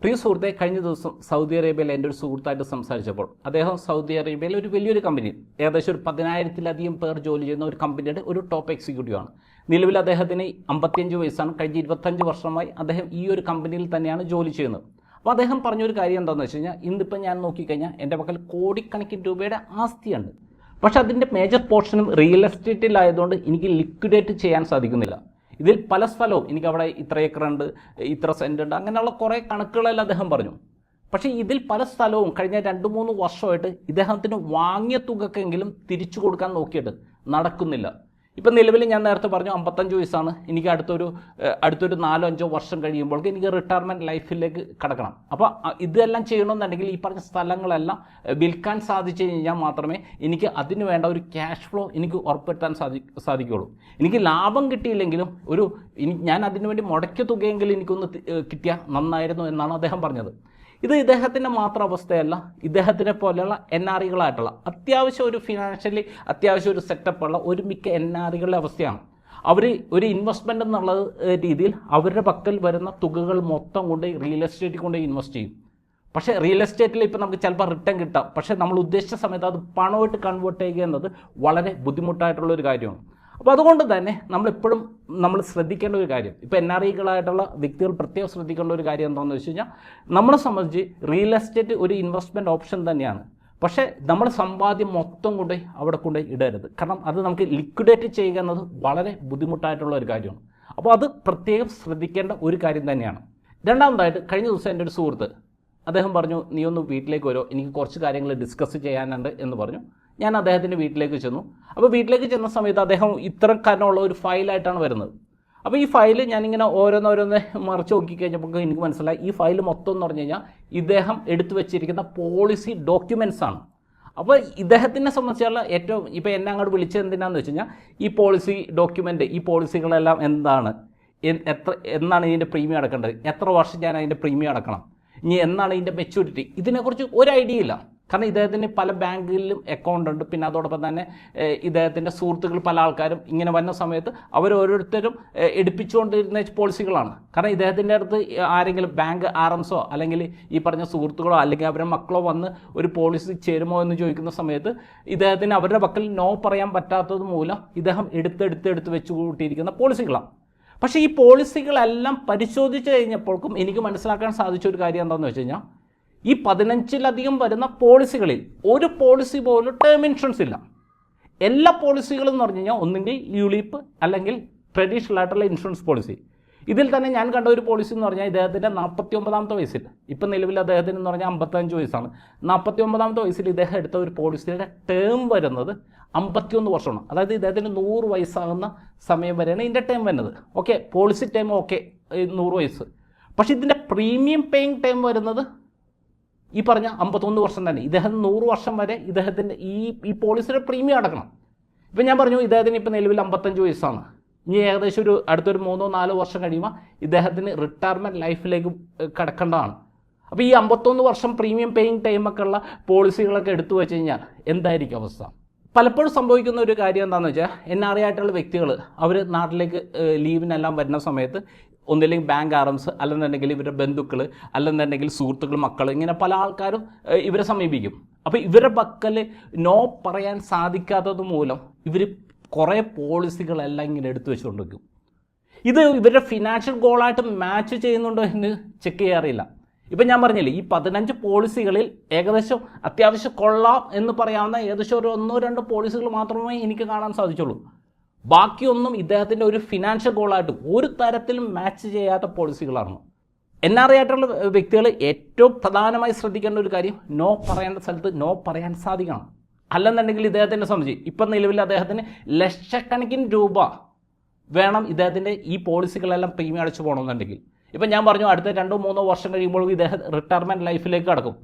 പ്രിയ സുഹൃത്തെ, കഴിഞ്ഞ ദിവസം സൗദി അറേബ്യയിൽ എൻ്റെ ഒരു സുഹൃത്തായിട്ട് സംസാരിച്ചപ്പോൾ അദ്ദേഹം സൗദി അറേബ്യയിൽ ഒരു വലിയൊരു കമ്പനി, ഏകദേശം ഒരു 10,000-ലധികം പേർ ജോലി ചെയ്യുന്ന ഒരു കമ്പനിയുടെ ഒരു ടോപ്പ് എക്സിക്യൂട്ടീവാണ്. നിലവിൽ അദ്ദേഹത്തിന് 55 വയസ്സാണ്. കഴിഞ്ഞ 25 വർഷമായി അദ്ദേഹം ഈ ഒരു കമ്പനിയിൽ തന്നെയാണ് ജോലി ചെയ്യുന്നത്. അപ്പോൾ അദ്ദേഹം പറഞ്ഞൊരു കാര്യം എന്താണെന്ന് വെച്ച് കഴിഞ്ഞാൽ, ഇന്നിപ്പോൾ ഞാൻ നോക്കിക്കഴിഞ്ഞാൽ എൻ്റെ പക്കൽ കോടിക്കണക്കിന് രൂപയുടെ ആസ്തിയുണ്ട്. പക്ഷേ അതിൻ്റെ മേജർ പോർഷനും റിയൽ എസ്റ്റേറ്റിലായതുകൊണ്ട് എനിക്ക് ലിക്വിഡേറ്റ് ചെയ്യാൻ സാധിക്കുന്നില്ല. ഇതിൽ പല സ്ഥലവും എനിക്കവിടെ ഇത്ര ഏക്കറുണ്ട്, ഇത്ര സെൻറ്റ് ഉണ്ട്, അങ്ങനെയുള്ള കുറേ കണക്കുകളെല്ലാം അദ്ദേഹം പറഞ്ഞു. പക്ഷേ ഇതിൽ പല സ്ഥലവും കഴിഞ്ഞ 2-3 വർഷമായിട്ട് ഇദ്ദേഹത്തിന് വാങ്ങിയ തുകക്കെങ്കിലും തിരിച്ചു കൊടുക്കാൻ നോക്കിയിട്ട് നടക്കുന്നില്ല. ഇപ്പം നിലവിൽ ഞാൻ നേരത്തെ പറഞ്ഞു 55 വയസ്സാണ്. എനിക്ക് അടുത്തൊരു 4-5 വർഷം കഴിയുമ്പോൾ എനിക്ക് റിട്ടയർമെൻറ്റ് ലൈഫിലേക്ക് കടക്കണം. അപ്പോൾ ഇതെല്ലാം ചെയ്യണമെന്നുണ്ടെങ്കിൽ ഈ പറഞ്ഞ സ്ഥലങ്ങളെല്ലാം വിൽക്കാൻ സാധിച്ചു കഴിഞ്ഞാൽ മാത്രമേ എനിക്ക് അതിന് വേണ്ട ഒരു ക്യാഷ് ഫ്ലോ എനിക്ക് ഉറപ്പുവരുത്താൻ സാധിക്കുകയുള്ളൂ. എനിക്ക് ലാഭം കിട്ടിയില്ലെങ്കിലും ഞാൻ അതിനുവേണ്ടി മുടക്കിയ തുകയെങ്കിലും എനിക്കൊന്ന് കിട്ടിയാൽ നന്നായിരുന്നു എന്നാണ് അദ്ദേഹം പറഞ്ഞത്. ഇത് ഇദ്ദേഹത്തിൻ്റെ മാത്രം അവസ്ഥയല്ല, ഇദ്ദേഹത്തിനെ പോലെയുള്ള NRIകളായിട്ടുള്ള അത്യാവശ്യം ഒരു ഫിനാൻഷ്യലി അത്യാവശ്യം ഒരു സെറ്റപ്പുള്ള ഒരു മിക്ക NRIകളുടെ അവസ്ഥയാണ്. അവർ ഒരു ഇൻവെസ്റ്റ്മെൻ്റ് എന്നുള്ള രീതിയിൽ അവരുടെ പക്കൽ വരുന്ന തുകകൾ മൊത്തം കൊണ്ട് റിയൽ എസ്റ്റേറ്റിൽ കൊണ്ട് ഇൻവെസ്റ്റ് ചെയ്യും. പക്ഷേ റിയൽ എസ്റ്റേറ്റിൽ ഇപ്പോൾ നമുക്ക് ചിലപ്പോൾ റിട്ടേൺ കിട്ടാം, പക്ഷേ നമ്മൾ ഉദ്ദേശിച്ച സമയത്ത് അത് പണമായിട്ട് കൺവേർട്ട് ചെയ്യുക എന്നത് വളരെ ബുദ്ധിമുട്ടായിട്ടുള്ളൊരു കാര്യമാണ്. അപ്പോൾ അതുകൊണ്ട് തന്നെ നമ്മളെപ്പോഴും ശ്രദ്ധിക്കേണ്ട ഒരു കാര്യം, ഇപ്പോൾ NRIകളായിട്ടുള്ള വ്യക്തികൾ പ്രത്യേകം ശ്രദ്ധിക്കേണ്ട ഒരു കാര്യം എന്താണെന്ന് വെച്ച് കഴിഞ്ഞാൽ, നമ്മളെ സംബന്ധിച്ച് റിയൽ എസ്റ്റേറ്റ് ഒരു ഇൻവെസ്റ്റ്മെൻറ്റ് ഓപ്ഷൻ തന്നെയാണ്. പക്ഷേ നമ്മുടെ സമ്പാദ്യം മൊത്തം അവിടെ ഇടരുത്. കാരണം അത് നമുക്ക് ലിക്വിഡേറ്റ് ചെയ്യുക എന്നത് വളരെ ബുദ്ധിമുട്ടായിട്ടുള്ള ഒരു കാര്യമാണ്. അപ്പോൾ അത് പ്രത്യേകം ശ്രദ്ധിക്കേണ്ട ഒരു കാര്യം തന്നെയാണ്. രണ്ടാമതായിട്ട്, കഴിഞ്ഞ ദിവസം എൻ്റെ ഒരു സുഹൃത്ത് അദ്ദേഹം പറഞ്ഞു, നീ ഒന്ന് വീട്ടിലേക്ക് വരുമോ, എനിക്ക് കുറച്ച് കാര്യങ്ങൾ ഡിസ്കസ് ചെയ്യാനുണ്ട് എന്ന് പറഞ്ഞു. ഞാൻ അദ്ദേഹത്തിൻ്റെ വീട്ടിലേക്ക് ചെന്നു. അപ്പോൾ വീട്ടിലേക്ക് ചെന്ന സമയത്ത് അദ്ദേഹം ഇത്ര കനമുള്ള ഒരു ഫയലായിട്ടാണ് വരുന്നത്. അപ്പോൾ ഈ ഫയൽ ഞാനിങ്ങനെ ഓരോന്നോരോന്ന് മറിച്ച് നോക്കിക്കഴിഞ്ഞപ്പോൾ എനിക്ക് മനസ്സിലായി, ഈ ഫയൽ മൊത്തം എന്ന് പറഞ്ഞു കഴിഞ്ഞാൽ ഇദ്ദേഹം എടുത്തു വെച്ചിരിക്കുന്ന പോളിസി ഡോക്യുമെൻറ്റ്സ് ആണ്. അപ്പോൾ ഇദ്ദേഹത്തിനെ സംബന്ധിച്ചുള്ള ഏറ്റവും ഇപ്പോൾ എന്നെ അങ്ങോട്ട് വിളിച്ചത് എന്തിനാണെന്ന് വെച്ച് കഴിഞ്ഞാൽ, ഈ പോളിസി ഡോക്യുമെൻ്റ്, ഈ പോളിസികളെല്ലാം എന്താണ്, എന്നാണ് ഇതിൻ്റെ പ്രീമിയം അടക്കേണ്ടത്, എത്ര വർഷം ഞാൻ അതിൻ്റെ പ്രീമിയം അടക്കണം, ഇനി എന്നാണ് ഇതിൻ്റെ മെച്യൂരിറ്റി, ഇതിനെക്കുറിച്ച് ഒരു ഐഡിയ ഇല്ല. കാരണം ഇദ്ദേഹത്തിന് പല ബാങ്കുകളിലും അക്കൗണ്ട് ഉണ്ട്. പിന്നെ അതോടൊപ്പം തന്നെ ഇദ്ദേഹത്തിൻ്റെ സുഹൃത്തുക്കൾ പല ആൾക്കാരും ഇങ്ങനെ വരുന്ന സമയത്ത് ഓരോരുത്തരും എടുപ്പിച്ചുകൊണ്ടിരുന്ന പോളിസികളാണ്. കാരണം ഇദ്ദേഹത്തിൻ്റെ അടുത്ത് ആരെങ്കിലും ബാങ്ക് RMSO അല്ലെങ്കിൽ ഈ പറഞ്ഞ സുഹൃത്തുക്കളോ അല്ലെങ്കിൽ അവരുടെ മക്കളോ വന്ന് ഒരു പോളിസി ചേരുമോ എന്ന് ചോദിക്കുന്ന സമയത്ത് ഇദ്ദേഹത്തിന് അവരുടെ പക്കൽ നോ പറയാൻ പറ്റാത്തത് മൂലം ഇദ്ദേഹം എടുത്ത് വെച്ച് കൂട്ടിയിരിക്കുന്ന പോളിസികളാണ്. പക്ഷേ ഈ പോളിസികളെല്ലാം പരിശോധിച്ച് കഴിഞ്ഞപ്പോഴേക്കും എനിക്ക് മനസ്സിലാക്കാൻ സാധിച്ച ഒരു കാര്യം എന്താണെന്ന് വെച്ച് കഴിഞ്ഞാൽ, ഈ 15-ലധികം വരുന്ന പോളിസികളിൽ ഒരു പോളിസി പോലും ടേം ഇൻഷുറൻസ് ഇല്ല. എല്ലാ പോളിസികളും എന്ന് പറഞ്ഞു കഴിഞ്ഞാൽ ഒന്നുകിൽ യുലീപ്പ് അല്ലെങ്കിൽ ട്രഡീഷണൽ ആയിട്ടുള്ള ഇൻഷുറൻസ് പോളിസി. ഇതിൽ തന്നെ ഞാൻ കണ്ട ഒരു പോളിസി എന്ന് പറഞ്ഞാൽ ഇദ്ദേഹത്തിൻ്റെ 49ാമത്തെ വയസ്സിൽ, ഇപ്പം നിലവിൽ അദ്ദേഹത്തിന് എന്ന് പറഞ്ഞാൽ 55 വയസ്സാണ്, 49ാമത്തെ വയസ്സിൽ ഇദ്ദേഹം എടുത്ത ഒരു പോളിസിയുടെ ടേം വരുന്നത് 51 വർഷമാണ്. അതായത് ഇദ്ദേഹത്തിന് 100 വയസ്സാകുന്ന സമയം വരെയാണ് ഇതിൻ്റെ ടേം വരുന്നത്. ഓക്കെ, പോളിസി ടൈം ഓക്കെ 100 വയസ്സ്. പക്ഷേ ഇതിൻ്റെ പ്രീമിയം പേയിങ് ടൈം വരുന്നത് ഈ പറഞ്ഞ 51 വർഷം തന്നെ. ഇദ്ദേഹം 100 വർഷം വരെ ഇദ്ദേഹത്തിൻ്റെ ഈ പോളിസിയുടെ പ്രീമിയം അടക്കണം. ഇപ്പം ഞാൻ പറഞ്ഞു ഇദ്ദേഹത്തിന് ഇപ്പം നിലവിൽ 55 വയസ്സാണ്. ഇനി ഏകദേശം അടുത്തൊരു 3-4 വർഷം കഴിയുമ്പോൾ ഇദ്ദേഹത്തിന് റിട്ടയർമെൻറ്റ് ലൈഫിലേക്ക് കിടക്കേണ്ടതാണ്. അപ്പോൾ ഈ 51 വർഷം പ്രീമിയം പേയിങ് ടൈമൊക്കെ ഉള്ള പോളിസികളൊക്കെ എടുത്തു വെച്ച് കഴിഞ്ഞാൽ എന്തായിരിക്കും അവസ്ഥ? പലപ്പോഴും സംഭവിക്കുന്ന ഒരു കാര്യം എന്താണെന്ന് വെച്ചാൽ, NRI ആയിട്ടുള്ള വ്യക്തികൾ അവർ നാട്ടിലേക്ക് ലീവിനെല്ലാം വരുന്ന സമയത്ത് ഒന്നില്ലെങ്കിൽ ബാങ്ക് RMS, അല്ലെന്നുണ്ടെങ്കിൽ ഇവരുടെ ബന്ധുക്കൾ, അല്ലെന്നുണ്ടെങ്കിൽ സുഹൃത്തുക്കൾ, മക്കൾ, ഇങ്ങനെ പല ആൾക്കാരും ഇവരെ സമീപിക്കും. അപ്പോൾ ഇവരുടെ പക്കൽ നോ പറയാൻ സാധിക്കാത്തത് മൂലം ഇവർ കുറേ പോളിസികളെല്ലാം ഇങ്ങനെ എടുത്തു വെച്ചുകൊണ്ടിരിക്കും. ഇത് ഇവരുടെ ഫിനാൻഷ്യൽ ഗോളായിട്ട് മാച്ച് ചെയ്യുന്നുണ്ടോ എന്ന് ചെക്ക് ചെയ്യാറില്ല. ഇപ്പം ഞാൻ പറഞ്ഞില്ലേ, ഈ 15 പോളിസികളിൽ ഏകദേശം അത്യാവശ്യം കൊള്ളാം എന്ന് പറയാവുന്ന ഏകദേശം ഒരു 1-2 പോളിസികൾ മാത്രമേ എനിക്ക് കാണാൻ സാധിച്ചുള്ളൂ. ബാക്കിയൊന്നും ഇദ്ദേഹത്തിൻ്റെ ഒരു ഫിനാൻഷ്യൽ ഗോളായിട്ട് ഒരു തരത്തിലും മാച്ച് ചെയ്യാത്ത പോളിസികളാണ്. NRI ആയിട്ടുള്ള വ്യക്തികൾ ഏറ്റവും പ്രധാനമായി ശ്രദ്ധിക്കേണ്ട ഒരു കാര്യം, നോ പറയേണ്ട സ്ഥലത്ത് നോ പറയാൻ സാധിക്കണം. അല്ലെന്നുണ്ടെങ്കിൽ ഇദ്ദേഹത്തിൻ്റെ സംബന്ധിച്ച് ഇപ്പം നിലവിൽ അദ്ദേഹത്തിന് ലക്ഷക്കണക്കിന് രൂപ വേണം ഇദ്ദേഹത്തിൻ്റെ ഈ പോളിസികളെല്ലാം പ്രീമിയം അടച്ചു പോകണമെന്നുണ്ടെങ്കിൽ. ഇപ്പം ഞാൻ പറഞ്ഞു അടുത്ത 2-3 വർഷം കഴിയുമ്പോൾ ഇദ്ദേഹം റിട്ടയർമെൻറ്റ് ലൈഫിലേക്ക് കടക്കും.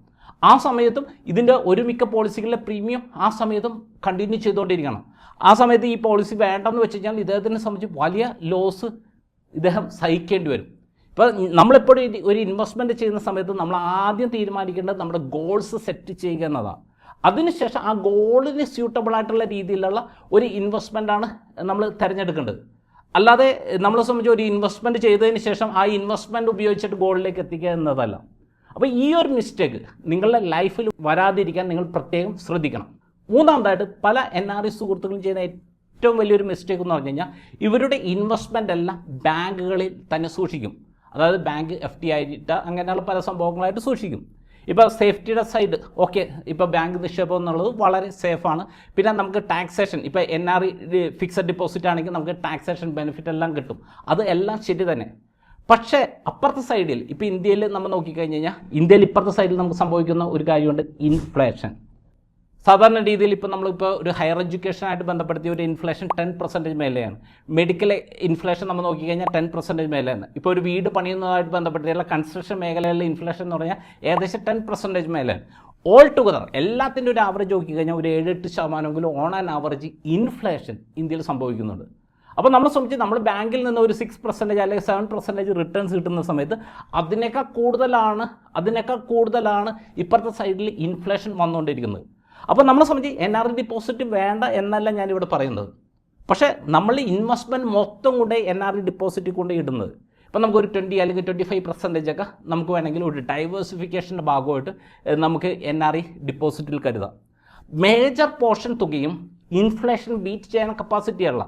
ആ സമയത്തും ഇതിൻ്റെ ഒരു മിക്ക പോളിസികളിലെ പ്രീമിയം ആ സമയത്തും കണ്ടിന്യൂ ചെയ്തുകൊണ്ടിരിക്കണം. ആ സമയത്ത് ഈ പോളിസി വേണ്ടെന്ന് വെച്ച് കഴിഞ്ഞാൽ ഇദ്ദേഹത്തിനെ സംബന്ധിച്ച് വലിയ ലോസ് ഇദ്ദേഹം സഹിക്കേണ്ടി വരും. ഇപ്പോൾ നമ്മളെപ്പോഴും ഒരു ഇൻവെസ്റ്റ്മെൻറ്റ് ചെയ്യുന്ന സമയത്ത് നമ്മൾ ആദ്യം തീരുമാനിക്കേണ്ടത് നമ്മുടെ ഗോൾസ് സെറ്റ് ചെയ്യുക എന്നതാണ്. അതിനുശേഷം ആ ഗോളിന് സ്യൂട്ടബിളായിട്ടുള്ള രീതിയിലുള്ള ഒരു ഇൻവെസ്റ്റ്മെൻറ്റാണ് നമ്മൾ തിരഞ്ഞെടുക്കേണ്ടത്. അല്ലാതെ നമ്മളെ സംബന്ധിച്ച് ഒരു ഇൻവെസ്റ്റ്മെൻറ്റ് ചെയ്തതിന് ശേഷം ആ ഇൻവെസ്റ്റ്മെൻറ്റ് ഉപയോഗിച്ചിട്ട് ഗോളിലേക്ക് എത്തിക്കുക എന്നതല്ല. അപ്പോൾ ഈ ഒരു മിസ്റ്റേക്ക് നിങ്ങളുടെ ലൈഫിൽ വരാതിരിക്കാൻ നിങ്ങൾ പ്രത്യേകം ശ്രദ്ധിക്കണം. മൂന്നാമതായിട്ട് പല NRI സുഹൃത്തുക്കളും ചെയ്യുന്ന ഏറ്റവും വലിയൊരു മിസ്റ്റേക്ക് എന്ന് പറഞ്ഞു കഴിഞ്ഞാൽ ഇവരുടെ ഇൻവെസ്റ്റ്മെൻ്റ് എല്ലാം ബാങ്കുകളിൽ തന്നെ സൂക്ഷിക്കും. അതായത് ബാങ്ക് FD ആയിട്ട് അങ്ങനെയുള്ള പല സംഭവങ്ങളായിട്ട് സൂക്ഷിക്കും. ഇപ്പോൾ സേഫ്റ്റിയുടെ സൈഡ് ഓക്കെ, ഇപ്പോൾ ബാങ്ക് നിക്ഷേപം എന്നുള്ളത് വളരെ സേഫാണ്. പിന്നെ നമുക്ക് ടാക്സേഷൻ, ഇപ്പോൾ NRI ഫിക്സഡ് ഡിപ്പോസിറ്റ് ആണെങ്കിൽ നമുക്ക് ടാക്സേഷൻ ബെനിഫിറ്റ് എല്ലാം കിട്ടും. അത് എല്ലാം ശരി തന്നെ. പക്ഷേ അപ്പുറത്തെ സൈഡിൽ ഇപ്പോൾ ഇന്ത്യയിൽ നമ്മൾ നോക്കിക്കഴിഞ്ഞ് കഴിഞ്ഞാൽ ഇന്ത്യയിൽ ഇപ്പുറത്തെ സൈഡിൽ നമുക്ക് സംഭവിക്കുന്ന ഒരു കാര്യമുണ്ട്, ഇൻഫ്ലേഷൻ. സാധാരണ രീതിയിൽ ഇപ്പോൾ നമ്മളിപ്പോൾ ഒരു ഹയർ എഡ്യൂക്കേഷനായിട്ട് ബന്ധപ്പെടുത്തിയ ഒരു ഇൻഫ്ലേഷൻ 10% മേലെയാണ്. മെഡിക്കൽ ഇൻഫ്ലേഷൻ നമ്മൾ നോക്കിക്കഴിഞ്ഞാൽ 10% മേലെയാണ്. ഇപ്പോൾ ഒരു വീട് പണിയുന്നതായിട്ട് ബന്ധപ്പെടുത്തിയുള്ള കൺസ്ട്രക്ഷൻ മേഖലയിലെ ഇൻഫ്ലേഷൻ എന്ന് പറഞ്ഞാൽ ഏകദേശം 10% മേലെയാണ്. ഓൾ ടുഗദർ എല്ലാത്തിൻ്റെ ഒരു ആവറേജ് നോക്കിക്കഴിഞ്ഞാൽ ഒരു 7-8% ഓൺ ആൻ ആവറേജ് ഇൻഫ്ലേഷൻ ഇന്ത്യയിൽ സംഭവിക്കുന്നുണ്ട്. അപ്പോൾ നമ്മളെ സംബന്ധിച്ച് നമ്മൾ ബാങ്കിൽ നിന്ന് ഒരു 6% അല്ലെങ്കിൽ 7% റിട്ടേൺസ് കിട്ടുന്ന സമയത്ത് അതിനേക്കാൾ കൂടുതലാണ് ഇപ്പുറത്തെ സൈഡിൽ ഇൻഫ്ലേഷൻ വന്നുകൊണ്ടിരിക്കുന്നത്. അപ്പോൾ നമ്മളെ സംബന്ധിച്ച് NRI ഡിപ്പോസിറ്റ് വേണ്ട എന്നല്ല ഞാനിവിടെ പറയുന്നത്. പക്ഷേ നമ്മൾ ഇൻവെസ്റ്റ്മെൻറ്റ് മൊത്തം കൊണ്ട് NRI ഡിപ്പോസിറ്റ് കൊണ്ട് ഇടുന്നത്. ഇപ്പോൾ നമുക്കൊരു 20 അല്ലെങ്കിൽ 25% ഒക്കെ നമുക്ക് വേണമെങ്കിൽ ഒരു ഡൈവേഴ്സിഫിക്കേഷൻ്റെ ഭാഗമായിട്ട് നമുക്ക് NRI ഡിപ്പോസിറ്റിൽ കരുതാം. മേജർ പോർഷൻ തുകയും ഇൻഫ്ലേഷൻ ബീറ്റ് ചെയ്യാൻ കപ്പാസിറ്റിയുള്ള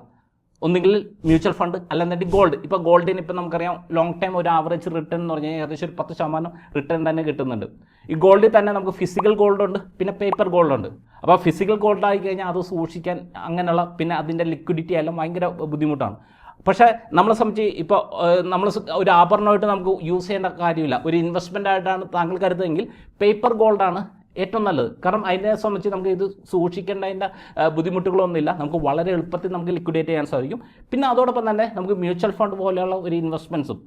ഒന്നുകിൽ മ്യൂച്വൽ ഫണ്ട് അല്ലെന്നുണ്ടെങ്കിൽ ഗോൾഡ്. ഇപ്പോൾ ഗോൾഡിന് ഇപ്പോൾ നമുക്കറിയാം ലോങ് ടൈം ഒരു ആവറേജ് റിട്ടേൺ എന്ന് പറഞ്ഞാൽ ഏകദേശം ഒരു 10% റിട്ടേൺ തന്നെ കിട്ടുന്നുണ്ട്. ഈ ഗോൾഡിൽ തന്നെ നമുക്ക് ഫിസിക്കൽ ഗോൾഡ് ഉണ്ട്, പിന്നെ പേപ്പർ ഗോൾഡ് ഉണ്ട്. അപ്പോൾ ഫിസിക്കൽ ഗോൾഡ് ആയി കഴിഞ്ഞാൽ അത് സൂക്ഷിക്കാൻ അങ്ങനെയുള്ള പിന്നെ അതിൻ്റെ ലിക്വിഡിറ്റി എല്ലാം ഭയങ്കര ബുദ്ധിമുട്ടാണ്. പക്ഷേ നമ്മളെ സംബന്ധിച്ച് ഇപ്പോൾ നമ്മൾ ഒരു ആഭരണമായിട്ട് നമുക്ക് യൂസ് ചെയ്യേണ്ട കാര്യമില്ല. ഒരു ഇൻവെസ്റ്റ്മെൻ്റ് ആയിട്ടാണ് താങ്കൾ കരുതെങ്കിൽ പേപ്പർ ഗോൾഡാണ് ഏറ്റവും നല്ലത്. കാരണം അതിനെ സംബന്ധിച്ച് നമുക്ക് ഇത് സൂക്ഷിക്കേണ്ടതിൻ്റെ ബുദ്ധിമുട്ടുകളൊന്നുമില്ല. നമുക്ക് വളരെ എളുപ്പത്തിൽ നമുക്ക് ലിക്വിഡേറ്റ് ചെയ്യാൻ സാധിക്കും. പിന്നെ അതോടൊപ്പം തന്നെ നമുക്ക് മ്യൂച്വൽ ഫണ്ട് പോലെയുള്ള ഒരു ഇൻവെസ്റ്റ്മെൻറ്റ്സും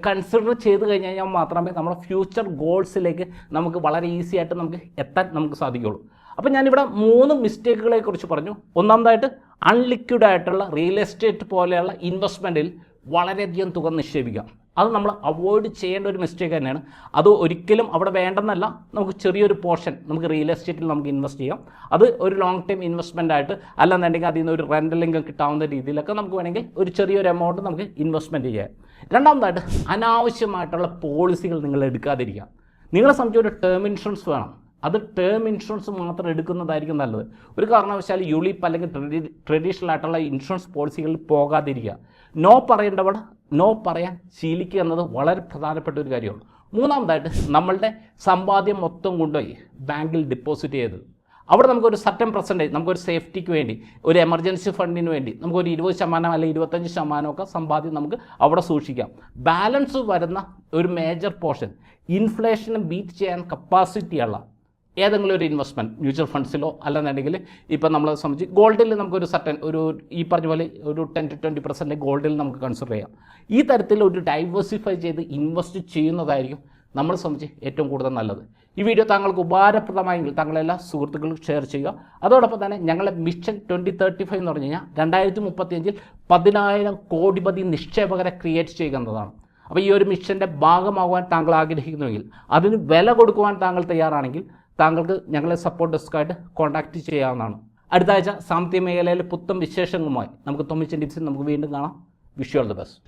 കൺസിഡർ ചെയ്ത് കഴിഞ്ഞാൽ മാത്രമേ നമ്മുടെ ഫ്യൂച്ചർ ഗോൾസിലേക്ക് നമുക്ക് വളരെ ഈസി ആയിട്ട് നമുക്ക് എത്താൻ നമുക്ക് സാധിക്കുകയുള്ളൂ. അപ്പോൾ ഞാനിവിടെ 3 മിസ്റ്റേക്കുകളെ കുറിച്ച് പറഞ്ഞു. ഒന്നാമതായിട്ട് അൺലിക്വിഡ് ആയിട്ടുള്ള റിയൽ എസ്റ്റേറ്റ് പോലെയുള്ള ഇൻവെസ്റ്റ്മെൻറ്റിൽ വളരെയധികം തുക നിക്ഷേപിക്കാം. അത് നമ്മൾ അവോയ്ഡ് ചെയ്യേണ്ട ഒരു മിസ്റ്റേക്ക് തന്നെയാണ്. അത് ഒരിക്കലും അവിടെ വേണ്ടെന്നല്ല. നമുക്ക് ചെറിയൊരു പോർഷൻ നമുക്ക് റിയൽ എസ്റ്റേറ്റിൽ നമുക്ക് ഇൻവെസ്റ്റ് ചെയ്യാം. അത് ഒരു ലോങ് ടൈം ഇൻവെസ്റ്റ്മെൻ്റ് ആയിട്ട് അല്ലെന്നുണ്ടെങ്കിൽ അതിൽ നിന്ന് ഒരു റെൻ്റൽ ഇൻകം കിട്ടാവുന്ന രീതിയിലൊക്കെ നമുക്ക് വേണമെങ്കിൽ ഒരു ചെറിയൊരു എമൗണ്ട് നമുക്ക് ഇൻവെസ്റ്റ്മെൻറ്റ് ചെയ്യാം. രണ്ടാമതായിട്ട് അനാവശ്യമായിട്ടുള്ള പോളിസികൾ നിങ്ങൾ എടുക്കാതിരിക്കുക. നിങ്ങളെ സംബന്ധിച്ച് ഒരു ടേം ഇൻഷുറൻസ് വേണം. അത് ടേം ഇൻഷുറൻസ് മാത്രം എടുക്കുന്നതായിരിക്കും നല്ലത്. ഒരു കാരണവശാലും യുളിപ്പ് അല്ലെങ്കിൽ ട്രഡീഷണൽ ആയിട്ടുള്ള ഇൻഷുറൻസ് പോളിസികളിൽ പോകാതിരിക്കുക. നോ പറയേണ്ടവിടെ നോ പറയാൻ ശീലിക്കുക എന്നത് വളരെ പ്രധാനപ്പെട്ട ഒരു കാര്യമാണ്. മൂന്നാമതായിട്ട് നമ്മളുടെ സമ്പാദ്യം മൊത്തം കൊണ്ടുപോയി ബാങ്കിൽ ഡിപ്പോസിറ്റ് ചെയ്ത് അവിടെ നമുക്കൊരു സർട്ടൻ പെർസെൻറ്റേജ് നമുക്കൊരു സേഫ്റ്റിക്ക് വേണ്ടി ഒരു എമർജൻസി ഫണ്ടിന് വേണ്ടി നമുക്കൊരു 20% അല്ലെങ്കിൽ 25% സമ്പാദ്യം നമുക്ക് അവിടെ സൂക്ഷിക്കാം. ബാലൻസ് വരുന്ന ഒരു മേജർ പോർഷൻ ഇൻഫ്ലേഷനെ ബീറ്റ് ചെയ്യാൻ കപ്പാസിറ്റിയുള്ള ഏതെങ്കിലും ഒരു ഇൻവെസ്റ്റ്മെൻറ്റ് മ്യൂച്വൽ ഫണ്ട്സിലോ അല്ലെന്നുണ്ടെങ്കിൽ ഇപ്പോൾ നമ്മളെ സംബന്ധിച്ച് ഗോൾഡിൽ നമുക്കൊരു സർട്ടൻ ഒരു ഈ പറഞ്ഞ പോലെ ഒരു 10-20% ഗോൾഡിൽ നമുക്ക് കൺസിഡർ ചെയ്യാം. ഈ തരത്തിൽ ഒരു ഡൈവേഴ്സിഫൈ ചെയ്ത് ഇൻവെസ്റ്റ് ചെയ്യുന്നതായിരിക്കും നമ്മളെ സംബന്ധിച്ച് ഏറ്റവും കൂടുതൽ നല്ലത്. ഈ വീഡിയോ താങ്കൾക്ക് ഉപകാരപ്രദമായെങ്കിൽ താങ്കളെല്ലാ സുഹൃത്തുക്കൾക്കും ഷെയർ ചെയ്യുക. അതോടൊപ്പം തന്നെ ഞങ്ങളുടെ മിഷൻ 2035 എന്ന് പറഞ്ഞു കഴിഞ്ഞാൽ 2035 10,000 കോടിപതി നിക്ഷേപകരെ ക്രിയേറ്റ് ചെയ്യുക എന്നതാണ്. അപ്പോൾ ഈ ഒരു മിഷൻ്റെ ഭാഗമാകുവാൻ താങ്കൾ ആഗ്രഹിക്കുന്നുവെങ്കിൽ അതിന് വില കൊടുക്കുവാൻ താങ്കൾ തയ്യാറാണെങ്കിൽ താങ്കൾക്ക് ഞങ്ങളെ സപ്പോർട്ട് ഡെസ്കായിട്ട് കോൺടാക്റ്റ് ചെയ്യാവുന്നതാണ്. അടുത്ത ആഴ്ച സാമ്പത്തിക മേഖലയിലെ പുത്തൻ വിശേഷങ്ങളുമായി നമുക്ക് തൊമ്മിച്ചൻ ടിപ്സിൽ നമുക്ക് വീണ്ടും കാണാം. Wish you all the best.